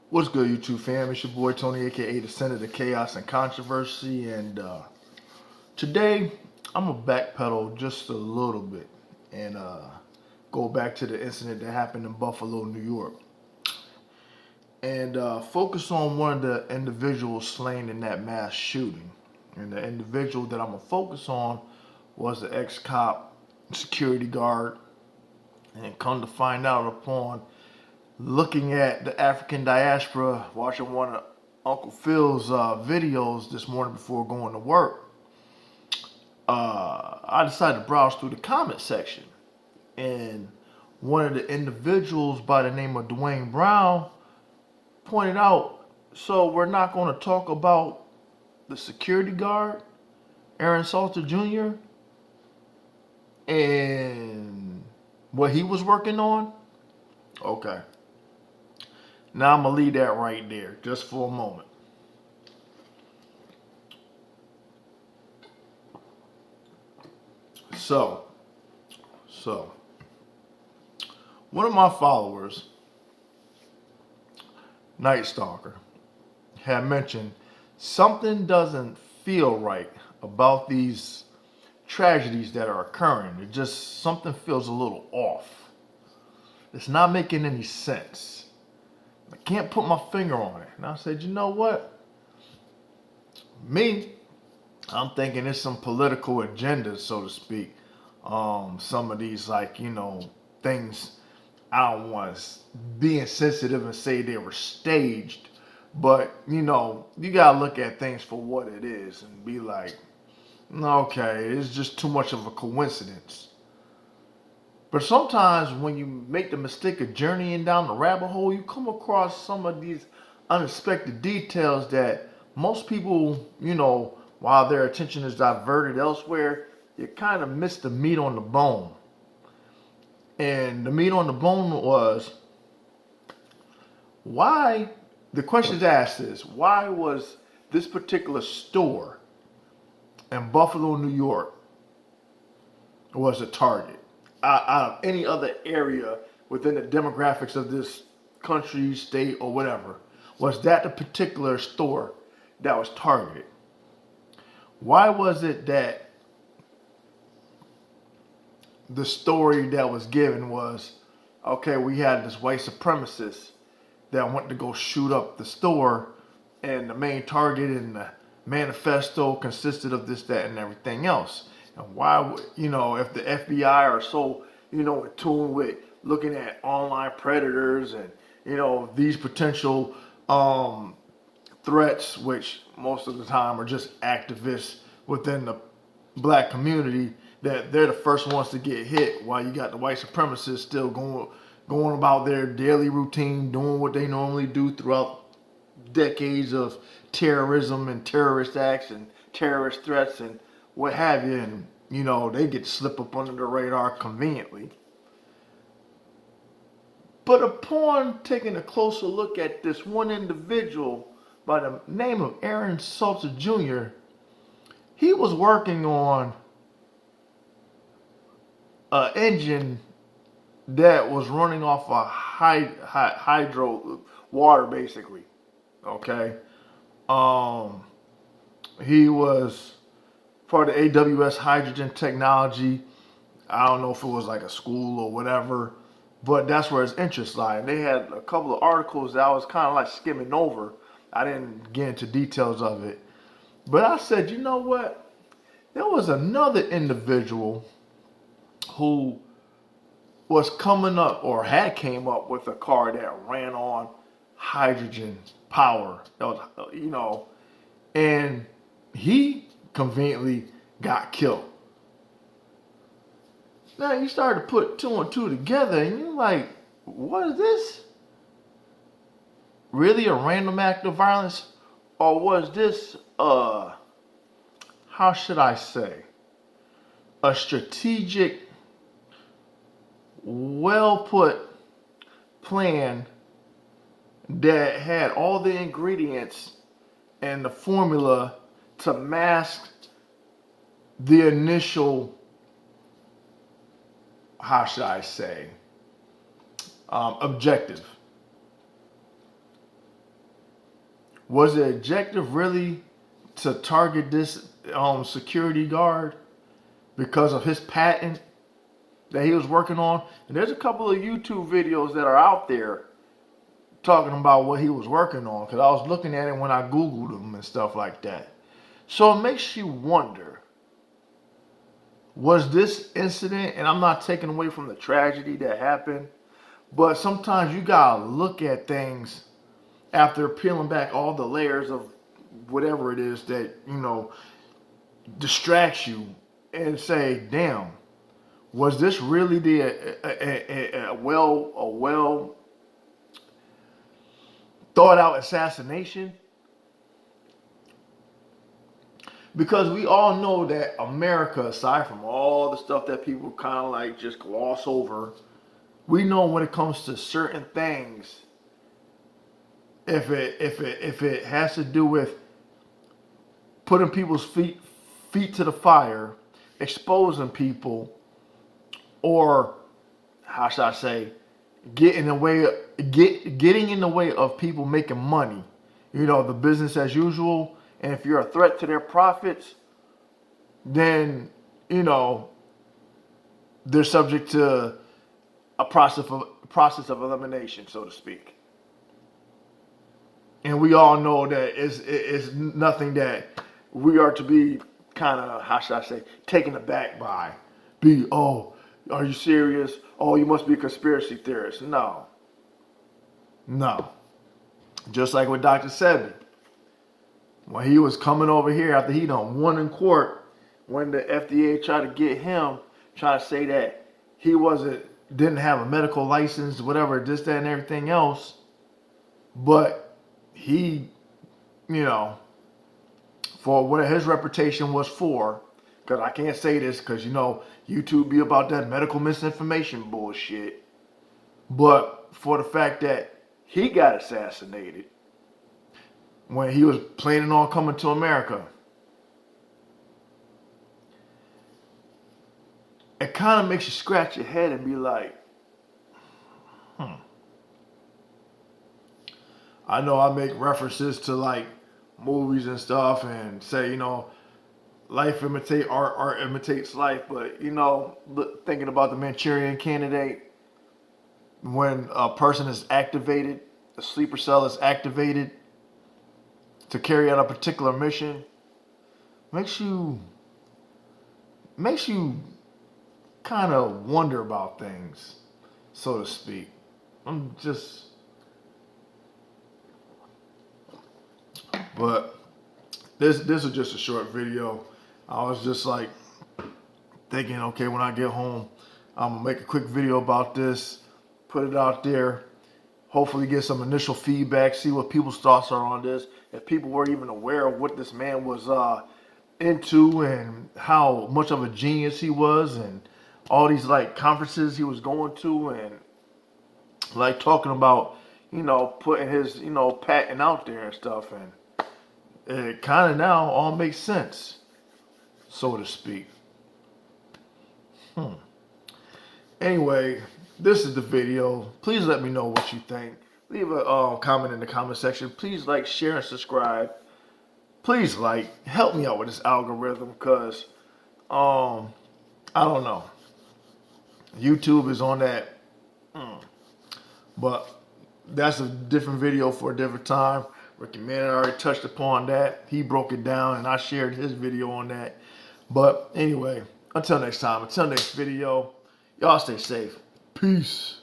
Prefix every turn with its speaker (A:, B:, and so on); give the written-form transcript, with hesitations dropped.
A: What's good, YouTube fam? It's your boy Tony, aka the Center of Chaos and Controversy, and today I'm gonna backpedal just a little bit and go back to the incident that happened in Buffalo, New York, and focus on one of the individuals slain in that mass shooting. And the individual that I'm gonna focus on was the ex-cop security guard, and come to find out upon looking at the African diaspora, watching one of Uncle Phil's videos this morning before going to work, I decided to browse through the comment section. And one of the individuals by the name of Dwayne Brown pointed out, so we're not going to talk about the security guard, Aaron Salter Jr., and what he was working on? Okay. Now I'm going to leave that right there just for a moment. So, one of my followers, Night Stalker, had mentioned something doesn't feel right about these tragedies that are occurring. It just, something feels a little off. It's not making any sense. I can't put my finger on it. And I said, you know what? Me, I'm thinking it's some political agenda, so to speak. Some of these, like, things, I don't want to be insensitive and say they were staged, but, you got to look at things for what it is and be like, okay, it's just too much of a coincidence. But sometimes when you make the mistake of journeying down the rabbit hole, you come across some of these unexpected details that most people, while their attention is diverted elsewhere, you kind of miss the meat on the bone. And the meat on the bone was why, the questions asked is, why was this particular store in Buffalo, New York, was a target out of any other area within the demographics of this country, state, or whatever? Was that the particular store that was targeted? Why was it that the story that was given was, okay, we had this white supremacist that went to go shoot up the store, and the main target in the manifesto consisted of this, that, and everything else? And why, if the FBI are so, in tune with looking at online predators and, these potential threats, which most of the time are just activists within the black community, that they're the first ones to get hit, while you got the white supremacists still going about their daily routine, doing what they normally do throughout decades of terrorism and terrorist acts and terrorist threats and what have you, and they get to slip up under the radar conveniently. But upon taking a closer look at this one individual by the name of Aaron Salter Jr., he was working on an engine that was running off a hydro water, basically. Okay, he was part of AWS hydrogen technology. I don't know if it was like a school or whatever, but that's where his interest lied. And they had a couple of articles that I was kind of like skimming over. I didn't get into details of it, but I said, you know what? There was another individual who was coming up or had came up with a car that ran on hydrogen power. That was, and he conveniently got killed. Now you start to put two and two together, and you're like, what is this? Really a random act of violence? Or was this, how should I say, a strategic, well put plan that had all the ingredients and the formula to mask the initial, how should I say, objective? Was the objective really to target this security guard because of his patent that he was working on? And there's a couple of YouTube videos that are out there talking about what he was working on, because I was looking at it when I Googled him and stuff like that. So it makes you wonder, was this incident, and I'm not taking away from the tragedy that happened, but sometimes you gotta look at things after peeling back all the layers of whatever it is that, distracts you, and say, damn, was this really a well thought out assassination? Because we all know that America, aside from all the stuff that people kind of like just gloss over, we know when it comes to certain things, if it has to do with putting people's feet to the fire, exposing people, or how should I say, getting in the way of people making money, the business as usual. And if you're a threat to their profits, then they're subject to a process of elimination, so to speak. And we all know that it's nothing that we are to be kind of, how should I say, taken aback by. Are you serious? Oh, you must be a conspiracy theorist. No. Just like with Dr. Sebi. When he was coming over here after he done won in court, when the FDA tried to get him, trying to say that he didn't have a medical license, whatever, this, that, and everything else, but he, for what his reputation was for, because I can't say this because, YouTube be about that medical misinformation bullshit, but for the fact that he got assassinated when he was planning on coming to America, it kind of makes you scratch your head and be like, I know I make references to like movies and stuff and say, life imitates art imitates life, but thinking about the Manchurian Candidate, when a person is activated, a sleeper cell is activated to carry out a particular mission, makes you kind of wonder about things, so to speak. But this is just a short video. I was just like thinking, okay, when I get home, I'm gonna make a quick video about this, put it out there, hopefully get some initial feedback, see what people's thoughts are on this, if people were even aware of what this man was into and how much of a genius he was, and all these like conferences he was going to, and like talking about, putting his, patent out there and stuff, and it kind of now all makes sense, so to speak. Anyway, this is the video. Please let me know what you think. Leave a comment in the comment section. Please like, share, and subscribe. Please help me out with this algorithm, because I don't know. YouTube is on that. But that's a different video for a different time. Ricky Mann already touched upon that. He broke it down, and I shared his video on that. But anyway, until next time, until next video, y'all stay safe. Peace.